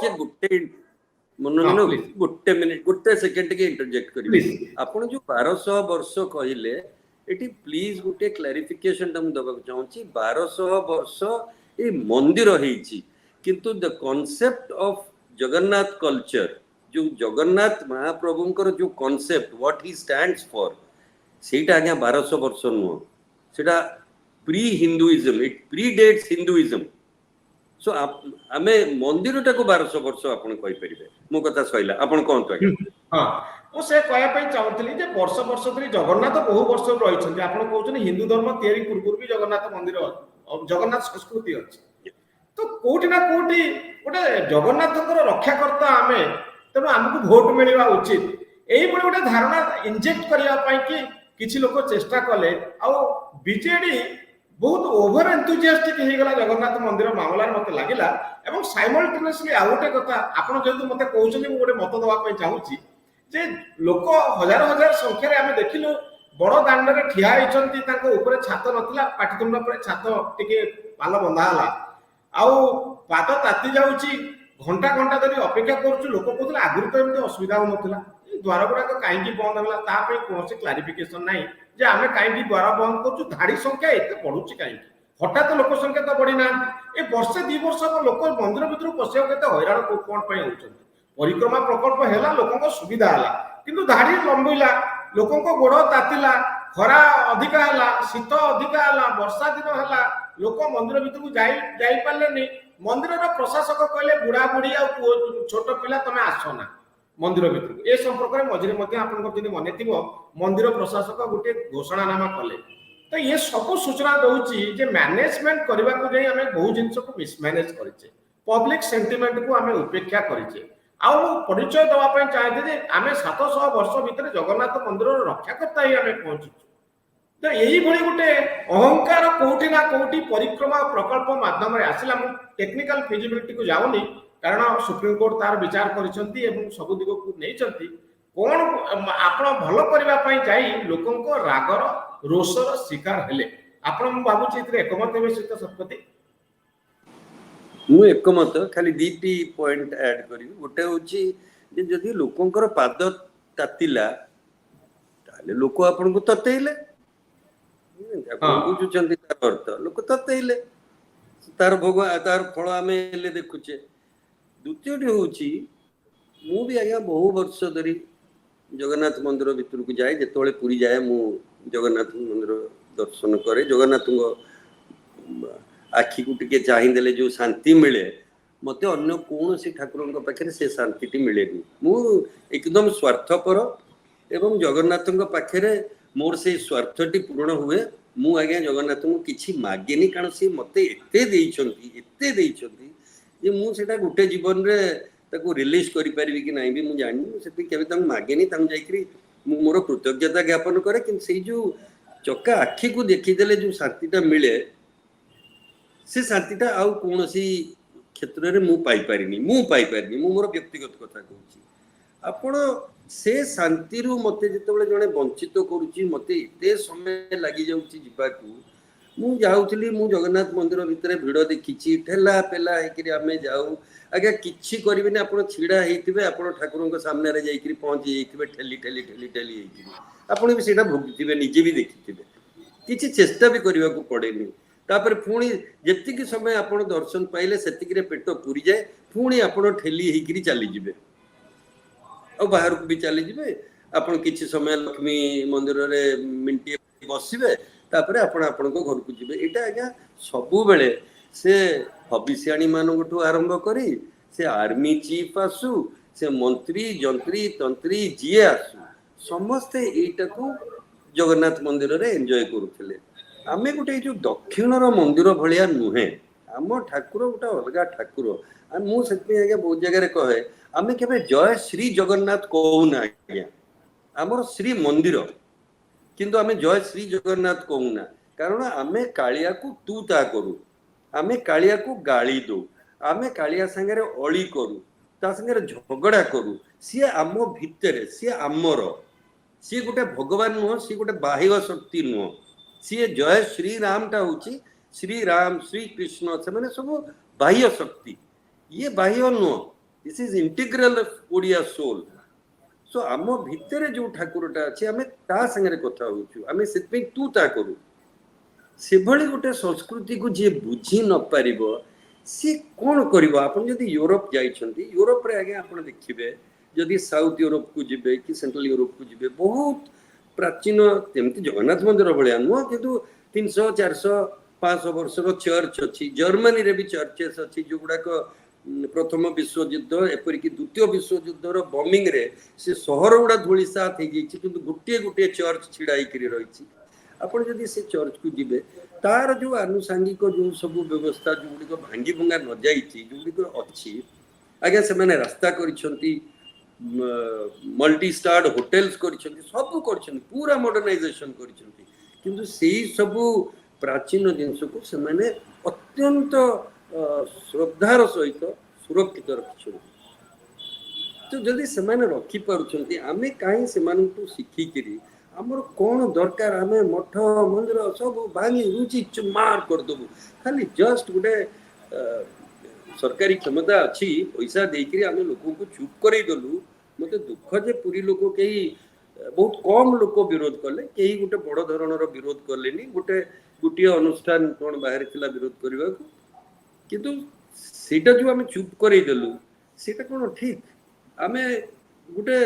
ଗୋଟେ ମିନିଟ ଗୋଟେ ସେକେଣ୍ଡ ଟିକେ ଇଣ୍ଟରଜେକ୍ଟ କରିବି। ପ୍ଲିଜ ଆପଣ ଯୋଉ 1200 ବର୍ଷ କହିଲେ, ଏଠି ପ୍ଲିଜ ଗୋଟେ କ୍ଲାରିଫିକେସନ ଟା ମୁଁ ଦବାକୁ ଚାହୁଁଛି। 1200 ବର୍ଷ ଏ ମନ୍ଦିର ହେଇଛି, କିନ୍ତୁ ଦ କନସେପ୍ଟ ଅଫ ଜଗନ୍ନାଥ କଲଚର, ଯୋଉ ଜଗନ୍ନାଥ ମହାପ୍ରଭୁଙ୍କର ଯୋଉ କନସେପ୍ଟ, ହ୍ୱାଟ ହି ଷ୍ଟାଣ୍ଡସ୍ ଫର, ସେଇଟା ଆଜ୍ଞା 1200 ବର୍ଷ ନୁହଁ, ସେଇଟା ପ୍ରି ହିନ୍ଦୁଇଜମ, ଇଟ ପ୍ରିଡେଟ୍ସ ହିନ୍ଦୁଇଜମ। ସୋ ଆମେ ମନ୍ଦିରଟାକୁ 1200 ବର୍ଷ ଆପଣ କହିପାରିବେ। ମୋ କଥା ସଇଲା, ଆପଣ କହନ୍ତୁ ଆଜ୍ଞା। ହଁ, ମୁଁ ସେ କହିବା ପାଇଁ ଚାହୁଁଥିଲି ଯେ ବର୍ଷ ବର୍ଷ ଧରି ଜଗନ୍ନାଥ ବହୁ ବର୍ଷରୁ ରହିଛନ୍ତି। ଆପଣ କହୁଛନ୍ତି ହିନ୍ଦୁ ଧର୍ମ ତିଆରି ପୂର୍ବରୁ ବି ଜଗନ୍ନାଥ ମନ୍ଦିର, ଜଗନ୍ନାଥ ସଂସ୍କୃତି ଅଛି। ତ କୋଉଠି ନା କୋଉଠି ଗୋଟେ ଜଗନ୍ନାଥଙ୍କର ରକ୍ଷାକର୍ତ୍ତା ଆମେ, ତେଣୁ ଆମକୁ ଭୋଟ ମିଳିବା ଉଚିତ, ଏଇଭଳି ଗୋଟେ ଧାରଣା ଇଞ୍ଜେକ୍ଟ କରିବା ପାଇଁ କି କିଛି ଲୋକ ଚେଷ୍ଟା କଲେ। ଆଉ ବିଜେଡି ବହୁତ ଓଭର ଏନ୍ଥୁଜିଆଷ୍ଟିକ ହେଇଗଲା ଜଗନ୍ନାଥ ମନ୍ଦିର ମାମଲାରେ ମତେ ଲାଗିଲା। ଏବଂ ସାଇମଲଟେନିୟସଲି ଆଉ ଗୋଟେ କଥା, ଆପଣ ଯେହେତୁ ମତେ କହୁଛନ୍ତି, ମୁଁ ଗୋଟେ ମତ ଦେବା ପାଇଁ ଚାହୁଁଛି ଯେ ଲୋକ ହଜାର ହଜାର ସଂଖ୍ୟାରେ ଆମେ ଦେଖିଲୁ ବଡ ଦାଣ୍ଡରେ ଠିଆ ହେଇଛନ୍ତି, ତାଙ୍କ ଉପରେ ଛାତ ନଥିଲା, ପାଟିତୁଣ୍ଡ ପରେ ଛାତ ଟିକେ ପାଲ ବନ୍ଧା ହେଲା, ଆଉ ପାଦ ତାତି ଯାଉଛି, ଘଣ୍ଟା ଘଣ୍ଟା ଧରି ଅପେକ୍ଷା କରୁଛୁ। ଲୋକ କହୁଥିଲେ ଆଗରୁ ତ ଏମିତି ଅସୁବିଧା ହଉନଥିଲା, ଦ୍ୱାର ଗୁଡାକ କାହିଁକି ବନ୍ଦ ହେଲା, ତା ପାଇଁ କୌଣସି କ୍ଲାରିଫିକେସନ ନାହିଁ ଯେ ଆମେ କାହିଁକି ଦ୍ୱାର ବନ୍ଦ କରୁଛୁ, ଧାଡି ସଂଖ୍ୟା ଏତେ ବଢୁଛି କାହିଁକି, ହଠାତ୍ ଲୋକ ସଂଖ୍ୟା ତ ବଢି ନାହାନ୍ତି। ଏ ବର୍ଷେ 2 ବର୍ଷ ହବ ଲୋକ ମନ୍ଦିର ଭିତରକୁ ପଶିବାକୁ କେତେ ହଇରାଣ କଣ ପାଇଁ ହଉଛନ୍ତି। ପରିକ୍ରମା ପ୍ରକଳ୍ପ ହେଲା, ଲୋକଙ୍କ ସୁବିଧା ହେଲା, କିନ୍ତୁ ଧାଡି ଲମ୍ବିଲା, ଲୋକଙ୍କ ଗୋଡ ତାତିଲା, ଖରା ଅଧିକା ହେଲା, ଶୀତ ଅଧିକା ହେଲା, ବର୍ଷା ଦିନ ହେଲା, ଲୋକ ମନ୍ଦିର ଭିତରକୁ ଯାଇପାରିଲେନି। ମନ୍ଦିରର ପ୍ରଶାସକ କହିଲେ ବୁଢା ବୁଢୀ ଆଉ ଛୋଟ ପିଲା ତମେ ଆସ ନା ମନ୍ଦିର ଭିତରକୁ। ଏ ସମ୍ପର୍କରେ ମଝିରେ ମଧ୍ୟ ଆପଣଙ୍କର ଯଦି ମନେ ଥିବ, ମନ୍ଦିର ପ୍ରଶାସକ ଗୋଟିଏ ଘୋଷଣାନାମା କଲେ। ତ ଇଏ ସବୁ ସୂଚନା ଦଉଛି ଯେ ମ୍ୟାନେଜମେଣ୍ଟ କରିବାକୁ ଯାଇ ଆମେ ବହୁ ଜିନିଷକୁ ମିସମ୍ୟାନେଜ କରିଛେ, ପବ୍ଲିକ ସେଣ୍ଟିମେଣ୍ଟକୁ ଆମେ ଉପେକ୍ଷା କରିଛେ। ଆଉ ମୁଁ ପରିଚୟ ଦେବା ପାଇଁ ଚାହିଁଥିଲି ଯେ ଆମେ 700 ବର୍ଷ ଭିତରେ ଜଗନ୍ନାଥ ମନ୍ଦିରର ରକ୍ଷାକର୍ତ୍ତା ହେଇ ଆମେ ପହଞ୍ଚିଛୁ। ତ ଏଇଭଳି ଗୋଟେ ଅହଙ୍କାର କୋଉଠି ନା କୋଉଠି ପରିକ୍ରମା ପ୍ରକଳ୍ପ ମାଧ୍ୟମରେ ଆସିଲା। ମୁଁ ଟେକ୍ନିକାଲ ଫିଜିବିଲିଟିକୁ ଯାଉନି, କାରଣ ସୁପ୍ରିମକୋର୍ଟ ତାର ବିଚାର କରିଛନ୍ତି ଏବଂ ସବୁ ଦିଗକୁ ନେଇଛନ୍ତି। କଣ ଆପଣ ଭଲ କରିବା ପାଇଁ ଯାଇ ଲୋକଙ୍କ ରାଗର ରୋଷର ଶିକାର ହେଲେ। ଆପଣ, ମୁଁ ଭାବୁଛି ଏଥିରେ ଏକମତ ହେବେ ସହିତ ଶତପଥୀ। ମୁଁ ଏକମତ, ଖାଲି 2ଟି ପଏଣ୍ଟ ଆଡ କରିବି। ଗୋଟେ ହଉଛି ଯେ ଯଦି ଲୋକଙ୍କର ପାଦ ତାତିଲା, ତାହେଲେ ଲୋକ ଆପଣଙ୍କୁ ତତେଇଲେ, ଆପଣ ବୁଝୁଛନ୍ତି ତାର ଅର୍ଥ, ଲୋକ ତତେଇଲେ, ତାର ଭୋଗ, ତାର ଫଳ ଆମେ ହେଲେ ଦେଖୁଛେ। ଦ୍ୱିତୀୟଟି ହଉଛି, ମୁଁ ବି ଆଜ୍ଞା ବହୁ ବର୍ଷ ଧରି ଜଗନ୍ନାଥ ମନ୍ଦିର ଭିତରକୁ ଯାଏ, ଯେତେବେଳେ ପୁରୀ ଯାଏ ମୁଁ ଜଗନ୍ନାଥ ମନ୍ଦିର ଦର୍ଶନ କରେ। ଜଗନ୍ନାଥଙ୍କ ଆଖିକୁ ଟିକେ ଚାହିଁଦେଲେ ଯୋଉ ଶାନ୍ତି ମିଳେ, ମତେ ଅନ୍ୟ କୌଣସି ଠାକୁରଙ୍କ ପାଖରେ ସେ ଶାନ୍ତିଟି ମିଳେନି। ମୁଁ ଏକଦମ ସ୍ୱାର୍ଥପର ଏବଂ ଜଗନ୍ନାଥଙ୍କ ପାଖରେ ମୋର ସେଇ ସ୍ୱାର୍ଥଟି ପୂରଣ ହୁଏ। ମୁଁ ଆଜ୍ଞା ଜଗନ୍ନାଥଙ୍କୁ କିଛି ମାଗେନି, କାରଣ ସେ ମତେ ଏତେ ଦେଇଛନ୍ତି ଯେ ମୁଁ ସେଟା ଗୋଟେ ଜୀବନରେ ତାକୁ ରିଲିଜ କରିପାରିବି କି ନାହିଁ ବି ମୁଁ ଜାଣିନି। ମୁଁ ସେତିକି କେବେ ତାଙ୍କୁ ମାଗେନି, ତାଙ୍କୁ ଯାଇକରି ମୁଁ ମୋର କୃତଜ୍ଞତା ଜ୍ଞାପନ କରେ। କିନ୍ତୁ ସେଇ ଯୋଉ ଚକା ଆଖିକୁ ଦେଖିଦେଲେ ଯୋଉ ଶାନ୍ତିଟା ମିଳେ, ସେ ଶାନ୍ତିଟା ଆଉ କୌଣସି କ୍ଷେତ୍ରରେ ମୁଁ ପାଇପାରିନି। ମୁଁ ମୋର ବ୍ୟକ୍ତିଗତ କଥା କହୁଛି। ଆପଣ ସେ ଶାନ୍ତିରୁ ମତେ ଯେତେବେଳେ ଜଣେ ବଞ୍ଚିତ କରୁଛି, ମତେ ଏତେ ସମୟ ଲାଗିଯାଉଛି ଯିବାକୁ। ମୁଁ ଯାଉଥିଲି, ମୁଁ ଜଗନ୍ନାଥ ମନ୍ଦିର ଭିତରେ ଭିଡ ଦେଖିଛି, ଠେଲା ପେଲା ହେଇକିରି ଆମେ ଯାଉ। ଆଜ୍ଞା କିଛି କରିବେନି, ଆପଣ ଛିଡା ହେଇଥିବେ, ଆପଣ ଠାକୁରଙ୍କ ସାମ୍ନାରେ ଯାଇକିରି ପହଞ୍ଚି ଯାଇଥିବେ, ଠେଲି ହେଇକିରି। ଆପଣ ବି ସେଇଟା ଭୋଗିଥିବେ, ନିଜେ ବି ଦେଖିଥିବେ। କିଛି ଚେଷ୍ଟା ବି କରିବାକୁ ପଡେନି। ତାପରେ ପୁଣି ଯେତିକି ସମୟ ଆପଣ ଦର୍ଶନ ପାଇଲେ ସେତିକିରେ ପେଟ ପୁରିଯାଏ, ପୁଣି ଆପଣ ଠେଲି ହେଇକିରି ଚାଲିଯିବେ, ଆଉ ବାହାରକୁ ବି ଚାଲିଯିବେ। ଆପଣ କିଛି ସମୟ ଲକ୍ଷ୍ମୀ ମନ୍ଦିରରେ ମିନିଟିଏ ବସିବେ, ତାପରେ ଆପଣ ଆପଣଙ୍କ ଘରକୁ ଯିବେ। ଏଇଟା ଆଜ୍ଞା ସବୁବେଳେ ସେ ହବିଷ୍ୟାଣୀ ମାନଙ୍କଠୁ ଆରମ୍ଭ କରି ସେ ଆର୍ମି ଚିଫ ଆସୁ, ସେ ମନ୍ତ୍ରୀ ଯନ୍ତ୍ରୀ ତନ୍ତ୍ରୀ ଯିଏ ଆସୁ, ସମସ୍ତେ ଏଇଟାକୁ ଜଗନ୍ନାଥ ମନ୍ଦିରରେ ଏନ୍ଜୟ କରୁଥିଲେ। ଆମେ ଗୋଟେ ଏଇ ଯୋଉ ଦକ୍ଷିଣର ମନ୍ଦିର ଭଳିଆ ନୁହେଁ, ଆମ ଠାକୁର ଗୋଟେ ଅଲଗା ଠାକୁର। ମୁଁ ସେଥିପାଇଁ ଆଜ୍ଞା ବହୁତ ଜାଗାରେ କହେ, ଆମେ କେବେ ଜୟ ଶ୍ରୀ ଜଗନ୍ନାଥ କହୁନା ଆଜ୍ଞା, ଆମର ଶ୍ରୀ ମନ୍ଦିର, କିନ୍ତୁ ଆମେ ଜୟ ଶ୍ରୀ ଜଗନ୍ନାଥ କହୁନା। କାରଣ ଆମେ କାଳିଆକୁ ତୁ ତା କରୁ, ଆମେ କାଳିଆକୁ ଗାଳି ଦଉ, ଆମେ କାଳିଆ ସାଙ୍ଗରେ ଅଳି କରୁ, ତା ସାଙ୍ଗରେ ଝଗଡ଼ା କରୁ। ସିଏ ଆମ ଭିତରେ, ସିଏ ଆମର, ସିଏ ଗୋଟେ ଭଗବାନ ନୁହଁ, ସିଏ ଗୋଟେ ବାହ୍ୟ ଶକ୍ତି ନୁହଁ। ସିଏ ଜୟ ଶ୍ରୀରାମଟା ହଉଛି ଶ୍ରୀରାମ ଶ୍ରୀକୃଷ୍ଣ, ସେମାନେ ସବୁ ବାହ୍ୟ ଶକ୍ତି, ଇଏ ବାହ୍ୟ ନୁହଁ। This is integral Odia soul. So ଆମ ଭିତରେ ଯୋଉ ଠାକୁରଟା ଅଛି ଆମେ ତା ସାଙ୍ଗରେ କଥା ହଉଛୁ, ଆମେ ସେଥିପାଇଁ ତୁ ତା କରୁ। ସେଭଳି ଗୋଟେ ସଂସ୍କୃତିକୁ ଯିଏ ବୁଝି ନ ପାରିବ ସିଏ କ'ଣ କରିବ? ଆପଣ ଯଦି ୟୁରୋପ ଯାଇଛନ୍ତି, ୟୁରୋପରେ ଆଜ୍ଞା ଆପଣ ଦେଖିବେ, ଯଦି ସାଉଥ ୟୁରୋପକୁ ଯିବେ କି ସେଣ୍ଟ୍ରାଲ ୟୁରୋପକୁ ଯିବେ, ବହୁତ ପ୍ରାଚୀନ, ଯେମିତି ଜଗନ୍ନାଥ ମନ୍ଦିର ଭଳିଆ ନୁହଁ କିନ୍ତୁ 300 400 500 ବର୍ଷର ଚର୍ଚ୍ଚ ଅଛି। ଜର୍ମାନୀରେ ବି ଚର୍ଚ୍ଚେସ୍ ଅଛି ଯୋଉଗୁଡାକ ପ୍ରଥମ ବିଶ୍ୱଯୁଦ୍ଧ ଏପରିକି ଦ୍ୱିତୀୟ ବିଶ୍ୱଯୁଦ୍ଧର ବମିଂରେ ସେ ସହର ଗୁଡା ଧୂଳିସାତ ହେଇଯାଇଛି, କିନ୍ତୁ ଗୋଟିଏ ଗୋଟିଏ ଚର୍ଚ୍ଚ ଛିଡା ହେଇକିରି ରହିଛି। ଆପଣ ଯଦି ସେ ଚର୍ଚ୍ଚକୁ ଯିବେ, ତାର ଯୋଉ ଆନୁଷାଙ୍ଗିକ ଯୋଉ ସବୁ ବ୍ୟବସ୍ଥା ଯୋଉଗୁଡ଼ିକ ଭାଙ୍ଗି ଭଙ୍ଗା ନଯାଇଛି, ଯୋଉଗୁଡ଼ିକ ଅଛି, ଆଜ୍ଞା ସେମାନେ ରାସ୍ତା କରିଛନ୍ତି, ମଲ୍ଟି ଷ୍ଟାର୍ଡ ହୋଟେଲ୍ସ କରିଛନ୍ତି, ସବୁ କରିଛନ୍ତି, ପୁରା ମଡର୍ଣ୍ଣାଇଜେସନ କରିଛନ୍ତି, କିନ୍ତୁ ସେଇ ସବୁ ପ୍ରାଚୀନ ଜିନିଷକୁ ସେମାନେ ଅତ୍ୟନ୍ତ ଶ୍ରଦ୍ଧାର ସହିତ ସୁରକ୍ଷିତ ରଖିଛନ୍ତି। ତ ଯଦି ସେମାନେ ରଖିପାରୁଛନ୍ତି, ଆମେ କାହିଁ ସେମାନଙ୍କୁ ଶିଖିକିରି ଆମର କ'ଣ ଦରକାର, ଆମେ ମଠ ମନ୍ଦିର ସବୁ ଭାଙ୍ଗି ରୁଚି ଚୁମାର କରିଦେବୁ। ଖାଲି ଜଷ୍ଟ ଗୋଟେ ସରକାରୀ କ୍ଷମତା ଅଛି, ପଇସା ଦେଇକିରି ଆମେ ଲୋକଙ୍କୁ ଚୁପ୍ କରେଇଦେଲୁ। ମତେ ଦୁଃଖ ଯେ ପୁରୀ ଲୋକ କେହି, ବହୁତ କମ ଲୋକ ବିରୋଧ କଲେ, କେହି ଗୋଟେ ବଡ଼ ଧରଣର ବିରୋଧ କଲେନି। ଗୋଟିଏ ଅନୁଷ୍ଠାନ କ'ଣ ବାହାରିଥିଲା ବିରୋଧ କରିବାକୁ, କିନ୍ତୁ ସେଇଟା ଯୋଉ ଆମେ ଚୁପ୍ କରେଇଦେଲୁ ସେଇଟା କ'ଣ ଠିକ? ଆମେ ଗୋଟେ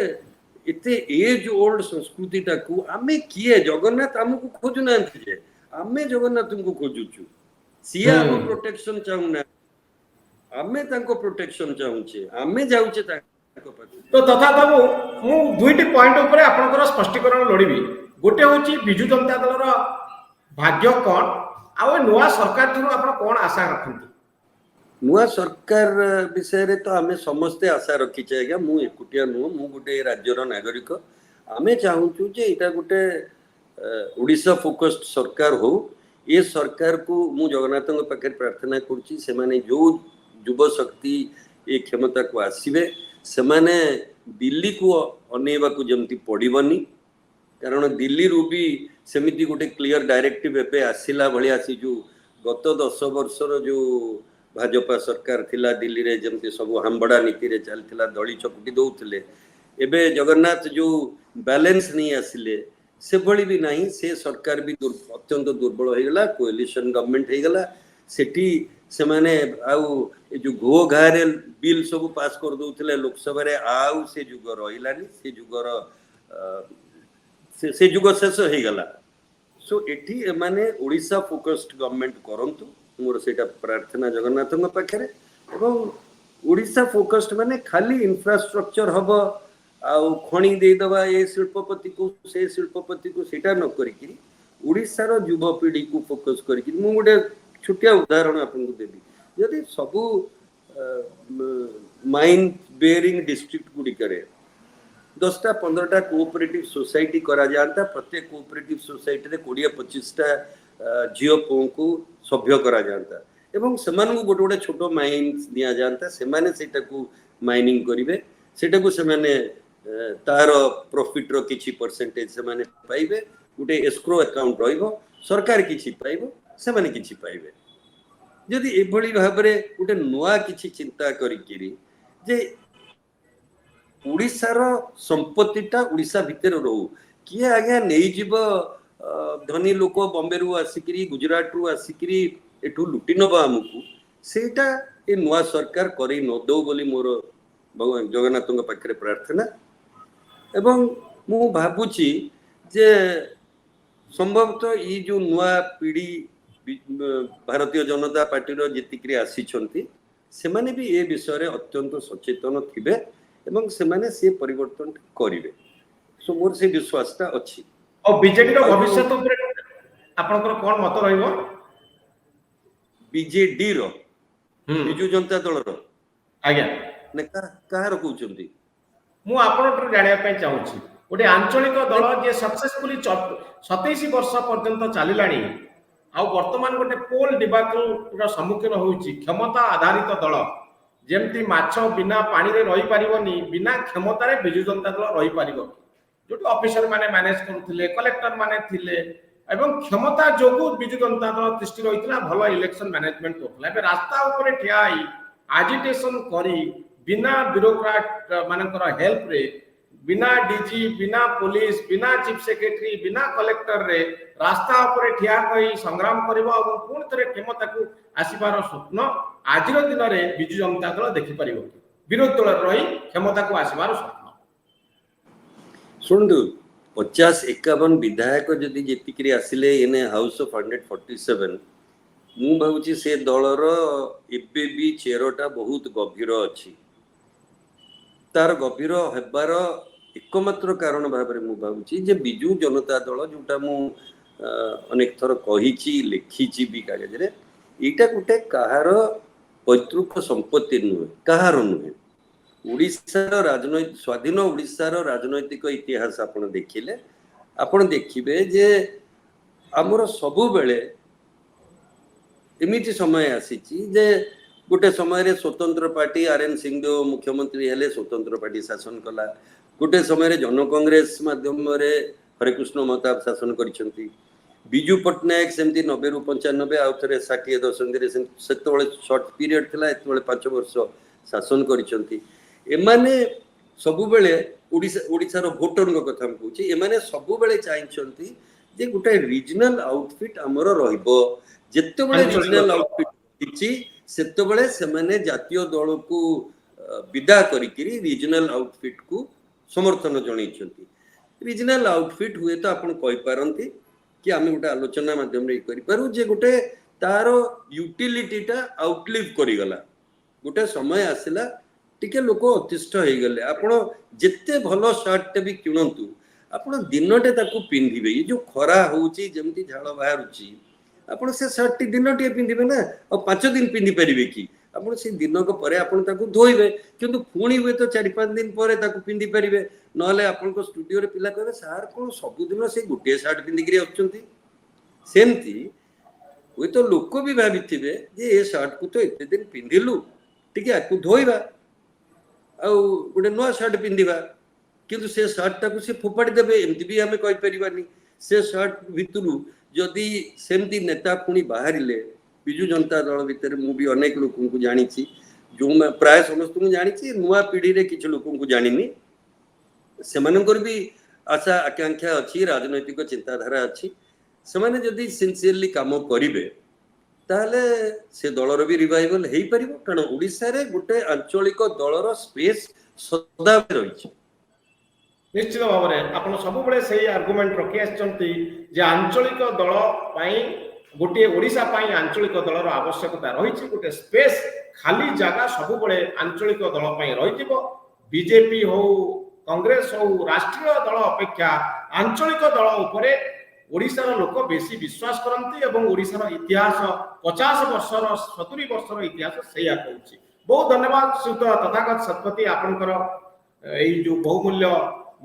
ଏତେ ଏଜ ଓଲ୍ଡ ସଂସ୍କୃତିଟାକୁ ଆମେ କିଏ? ଜଗନ୍ନାଥ ଆମକୁ ଖୋଜୁନାହାନ୍ତି ଯେ, ଆମେ ଜଗନ୍ନାଥଙ୍କୁ ଖୋଜୁଛୁ। ସିଏ ଆମ ପ୍ରୋଟେକ୍ସନ ଚାହୁଁନା, ଆମେ ତାଙ୍କ ପ୍ରୋଟେକ୍ସନ ଚାହୁଁଛେ, ଆମେ ଯାଉଛେ ତାଙ୍କ ପାଖକୁ। ତ ତଥା ବାବୁ, ମୁଁ ଦୁଇଟି ପଏଣ୍ଟ ଉପରେ ଆପଣଙ୍କର ସ୍ପଷ୍ଟୀକରଣ ଲୋଡ଼ିବି। ଗୋଟେ ହେଉଛି ବିଜୁ ଜନତା ଦଳର ଭାଗ୍ୟ କ'ଣ, ଆଉ ଏ ନୂଆ ସରକାର ଠାରୁ ଆପଣ କ'ଣ ଆଶା ରଖନ୍ତି? ନୂଆ ସରକାର ବିଷୟରେ ତ ଆମେ ସମସ୍ତେ ଆଶା ରଖିଛେ ଆଜ୍ଞା, ମୁଁ ଏକୁଟିଆ ନୁହଁ, ମୁଁ ଗୋଟେ ରାଜ୍ୟର ନାଗରିକ। ଆମେ ଚାହୁଁଛୁ ଯେ ଏଇଟା ଗୋଟେ ଓଡ଼ିଶା ଫୋକସ୍ଡ ସରକାର ହଉ। ଏ ସରକାରକୁ ମୁଁ ଜଗନ୍ନାଥଙ୍କ ପାଖରେ ପ୍ରାର୍ଥନା କରୁଛି, ସେମାନେ ଯୋଉ ଯୁବ ଶକ୍ତି ଏ କ୍ଷମତାକୁ ଆସିବେ, ସେମାନେ ଦିଲ୍ଲୀକୁ ଅନେଇବାକୁ ଯେମିତି ପଡ଼ିବନି। କାରଣ ଦିଲ୍ଲୀରୁ ବି ସେମିତି ଗୋଟେ କ୍ଲିୟର ଡାଇରେକ୍ଟିଭ ଏବେ ଆସିଲା ଭଳିଆ, ସେ ଯୋଉ ଗତ 10 ବର୍ଷର ଯୋଉ ଭାଜପା ସରକାର ଥିଲା ଦିଲ୍ଲୀରେ, ଯେମିତି ସବୁ ହାମ୍ବଡ଼ା ନୀତିରେ ଚାଲିଥିଲା, ଦଳି ଚକୁଟି ଦଉଥିଲେ, ଏବେ ଜଗନ୍ନାଥ ଯୋଉ ବ୍ୟାଲେନ୍ସ ନେଇ ଆସିଲେ ସେଭଳି ବି ନାହିଁ। ସେ ସରକାର ବି ଅତ୍ୟନ୍ତ ଦୁର୍ବଳ ହେଇଗଲା, କୋଏଲିସନ ଗଭର୍ଣ୍ଣମେଣ୍ଟ ହେଇଗଲା। ସେଠି ସେମାନେ ଆଉ ଏ ଯୋଉ ଘୋ ଘାରେ ବିଲ୍ ସବୁ ପାସ୍ କରିଦଉଥିଲେ ଲୋକସଭାରେ, ଆଉ ସେ ଯୁଗ ରହିଲାନି, ସେ ଯୁଗର ସେ ଯୁଗ ଶେଷ ହେଇଗଲା। ସୋ ଏଠି ଏମାନେ ଓଡ଼ିଶା ଫୋକସ୍ଡ ଗଭର୍ଣ୍ଣମେଣ୍ଟ କରନ୍ତୁ, ମୋର ସେଇଟା ପ୍ରାର୍ଥନା ଜଗନ୍ନାଥଙ୍କ ପାଖରେ। ଏବଂ ଓଡ଼ିଶା ଫୋକସ୍ଡ ମାନେ ଖାଲି ଇନଫ୍ରାଷ୍ଟ୍ରକ୍ଚର ହବ, ଆଉ ଖଣି ଦେଇଦବା ଏ ଶିଳ୍ପପତିକୁ ସେ ଶିଳ୍ପପତିକୁ, ସେଇଟା ନ କରିକି ଓଡ଼ିଶାର ଯୁବପିଢ଼ିକୁ ଫୋକସ୍ କରିକି, ମୁଁ ଗୋଟେ ଛୋଟିଆ ଉଦାହରଣ ଆପଣଙ୍କୁ ଦେବି। ଯଦି ସବୁ ମାଇନ୍ ବେରିଂ ଡିଷ୍ଟ୍ରିକ୍ଟ ଗୁଡ଼ିକରେ 10ଟା 15ଟା କୋଅପରେଟିଭ सोसाइटी କରାଯାଆନ୍ତା, ପ୍ରତ୍ୟେକ କୋଅପରେଟିଭ सोसाइटीରେ 20-25ଟା ଝିଅ ପୁଅଙ୍କୁ ସଭ୍ୟ କରାଯାଆନ୍ତା, ଏବଂ ସେମାନଙ୍କୁ ଗୋଟେ ଗୋଟେ ଛୋଟ ମାଇନ୍ସ ଦିଆଯାଆନ୍ତା, ସେମାନେ ସେଇଟାକୁ ମାଇନିଂ କରିବେ, ସେଇଟାକୁ ସେମାନେ ତାର ପ୍ରଫିଟର କିଛି ପରସେଣ୍ଟେଜ ସେମାନେ ପାଇବେ, ଗୋଟେ ଏସ୍କ୍ରୋ ଆକାଉଣ୍ଟ ରହିବ, ସରକାର କିଛି ପାଇବ, ସେମାନେ କିଛି ପାଇବେ। ଯଦି ଏଭଳି ଭାବରେ ଗୋଟେ ନୂଆ କିଛି ଚିନ୍ତା କରିକିରି ଯେ ଓଡ଼ିଶାର ସମ୍ପତ୍ତିଟା ଓଡ଼ିଶା ଭିତରେ ରହୁ, କିଏ ଆଜ୍ଞା ନେଇଯିବ ଧନୀ ଲୋକ ବମ୍ବେରୁ ଆସିକିରି, ଗୁଜରାଟରୁ ଆସିକିରି ଏଠୁ ଲୁଟି ନେବ ଆମକୁ, ସେଇଟା ଏ ନୂଆ ସରକାର କରେଇ ନ ଦଉ ବୋଲି ମୋର ଜଗନ୍ନାଥଙ୍କ ପାଖରେ ପ୍ରାର୍ଥନା। ଏବଂ ମୁଁ ଭାବୁଛି ଯେ ସମ୍ଭବତଃ ଏଇ ଯୋଉ ନୂଆ ପିଢ଼ି ଭାରତୀୟ ଜନତା ପାର୍ଟିର ଯେତିକିରି ଆସିଛନ୍ତି, ସେମାନେ ବି ଏ ବିଷୟରେ ଅତ୍ୟନ୍ତ ସଚେତନ ଥିବେ ଏବଂ ସେମାନେ ସେ ପରିବର୍ତ୍ତନ କରିବେ। ସୋ ମୋର ସେ ବିଶ୍ୱାସଟା ଅଛି। ଆଉ ବିଜେଡିର ଭବିଷ୍ୟତ ଉପରେ ଆପଣଙ୍କର କ'ଣ ମତ ରହିବ? ବିଜେଡିର, ବିଜୁ ଜନତା ଦଳର ଆଜ୍ଞା, ନା କାହାର କହୁଛନ୍ତି? ମୁଁ ଆପଣଙ୍କଠାରୁ ଜାଣିବା ପାଇଁ ଚାହୁଁଛି, ଗୋଟେ ଆଞ୍ଚଳିକ ଦଳ ଯିଏ ସକ୍ସେସଫୁଲି 27 ବର୍ଷ ପର୍ଯ୍ୟନ୍ତ ଚାଲିଲାଣି, ଆଉ ବର୍ତ୍ତମାନ ଗୋଟେ ପୋଲ ଡିବାକଲର ସମ୍ମୁଖୀନ ହେଉଛି କ୍ଷମତା ଆଧାରିତ ଦଳ, ଯେମିତି ମାଛ ବିନା ପାଣିରେ ରହିପାରିବନି, ବିନା କ୍ଷମତାରେ ବିଜୁ ଜନତା ଦଳ ରହିପାରିବ, ଯୋଉଠି ଅଫିସର ମାନେ ମ୍ୟାନେଜ କରୁଥିଲେ, କଲେକ୍ଟର ମାନେ ଥିଲେ ଏବଂ କ୍ଷମତା ଯୋଗୁଁ ବିଜୁ ଜନତା ଦଳ ତିଷ୍ଠି ରହିଥିଲା, ଭଲ ଇଲେକ୍ସନ ମ୍ୟାନେଜମେଣ୍ଟ କରୁଥିଲା। ଏବେ ରାସ୍ତା ଉପରେ ଠିଆ ହେଇ ଆଜିଟେସନ କରି ବିନା ବ୍ୟୁରୋକ୍ରାଟ ମାନଙ୍କର ହେଲ୍ପରେ, ବିନା ଡିଜି, ବିନା ପୋଲିସ, ବିନା ଚିଫ ସେକ୍ରେଟାରୀ, ବିନା କଲେକ୍ଟରରେ ରାସ୍ତା ଉପରେ ଠିଆ ହୋଇ ସଂଗ୍ରାମ କରିବ ଏବଂ ପୁଣି ଥରେ କ୍ଷମତାକୁ ଆସିବାର ସ୍ୱପ୍ନ ଆଜିର ଦିନରେ ବିଜୁ ଜନତା ଦଳ ଦେଖିପାରିବ କି? ବିରୋଧୀ ଦଳରେ ରହି କ୍ଷମତାକୁ ଆସିବାର ସ୍ୱପ୍ନ। ଶୁଣନ୍ତୁ, 50-51 ବିଧାୟକ ଯଦି ଯେତିକିରି ଆସିଲେ ଏନେ ହାଉସ୍ ଅଫ୍ 147, ମୁଁ ଭାବୁଛି ସେ ଦଳର ଏବେ ବି ଚେରଟା ବହୁତ ଗଭୀର ଅଛି। ତାର ଗଭୀର ହେବାର एकमात्र कारण भाव में मुझे भावुची जे बिजु जनता दल जोटा मु अनेक थर कही लिखी भी कागज रे एटा गोटे कहार पैतृक संपत्ति नुहे, कहार नुहे। ओडिशार राजनैतिक स्वाधीन ओडिशार राजनैतिक इतिहास आपण देखिले आपण देखिबे जे आमर सबु बेले एमिति समय आसीची जे गोटे समय रे स्वतंत्र पार्टी आरएन सिंहदेव मुख्यमंत्री हेले स्वतंत्र पार्टी शासन कला, गोटे समय जन कांग्रेस माध्यम रे हरेकृष्ण महताब शासन करिसेंती, बिजू पट्टनायक सेमती 90 रु 95 आउ थरे 60 दशंधि सेतबेले शॉर्ट पीरियड थिला, एतबेले 5 वर्ष शासन करिसेंती। एमाने सबु बेले ओडिशार भोटर कथा हम कहूची, एमाने सबु बेले चाहिंचंती जे गोटे रीजनल आउटफिट हमर रहइबो, जेतेबेले रीजनल आउटफिट किछि सेतेबेले सेमाने जातीय दल को विदा करिकिरी रीजनल आउटफिट को समर्थन जणैछंती। रीजनल आउटफिट हुए तो आपण कहि पारंती कि आमे गोटे आलोचना माध्यम रे करि पारु जे गोटे तार यूटिलिटीटा आउटलिव करि गला, गोटे समय आसिला टिके लोक अतिष्ठ हो गले। आपण जेते भलो शर्ट भी किणंतु आपण दिनटे ताकू पिंधिबे, ये जो खरा होउची जेमती झाळ बाहरुची आपण से शर्ट टी दिनटे पिंधिबे ना, और 5 दिन पिंधि परिबे कि आपण से दिनक परे आपण ताकू धोइबे, किंतु पुणी हुए तो 4-5 दिन परे ताकू पिंधि परिबे। नले आपण को स्टूडियो रे पिला कहबे सार कोन सब दिन से गुटे शर्ट पिंधि करी आछंती, सेमती हुए तो लोक भी भाबिथिबे जे ए शर्ट को तो एते दिन पिंधिलु टिके आकू धोइबा आ गोटे नुआ शर्ट पिंधिबा, किंतु से शर्ट टाकू से फोपाड़ी देबे, एमती भी हमें कहि परिबानी। से शर्ट भितरु जदि सेमती नेता पुणी बाहरिले बिजु जनता दल भितर, मु भी अनेक लोक को जानी, जो मैं प्राय समस्त को जानी, नुआ पीढ़ी रे किछ लोक को जानिनी, सेमानकर भी आशा आकांक्षा अच्छी, राजनैतिक चिंताधारा अच्छी। सेमाने जदि सिंसियरली काम करिवे ताहले से दलर भी रिवाइवल हेई परिबो, कारण ओडिसा रे गोटे आंचलिक दलर स्पेस सदा रहिछि। निश्चित भाव में आप सब से आर्गुमेंट रखी आछंती जे आंचलिक दल पाई गोटे ओडिशा पाई आंचलिक दलर आवश्यकता रही, गोटे स्पेस खाली जगह सब बड़े आंचलिक दल पाई रही। बीजेपी हो, कांग्रेस हो, राष्ट्रीय दल अपेक्षा आंचलिक दल उपरे ओडिशार लोक बेसी विश्वास करती और ओडिशार इतिहास 50 वर्षर 70 वर्षर इतिहास से कहूँ। बहुत धन्यवाद श्रीयुत तथागत शतपथी आपनकर यही जो बहुमूल्य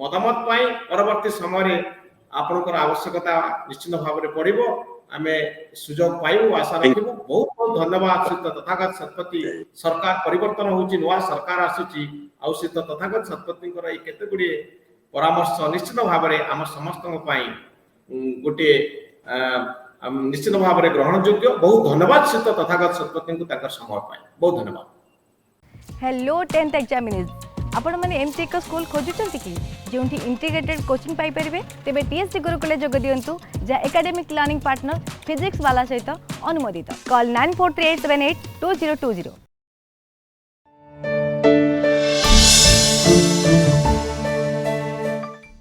मतामत पाई। परवर्ती समय आपनकर आवश्यकता निश्चित भाव में पड़ो, आम सुजोग पाइबू आशा रखू। बहुत बहुत धन्यवाद श्रीयुत तथागत शतपथी। सरकार परिवर्तन होची, नुआ सरकार आसुची, आ श्रीयुत तथागत शतपथी केते गुडी परामर्श निश्चित भाव में आम समस्त गोटे निश्चित भाव में ग्रहण योग्य। बहुत धन्यवाद श्रीयुत तथागत शतपथी को समय पाई, बहुत धन्यवाद। हेलो 10th एग्जामिनीज, आपण मैंने एमती एक स्कूल खोजुचंती कि जोंठी इंटीग्रेटेड कोचिंग पाई परिबे, तेबे टीएससी गुरुकुले जोग दियंतु जा एकेडमिक लर्निंग पार्टनर फिजिक्स वाला सहित अनुमोदित। कॉल 9438782020।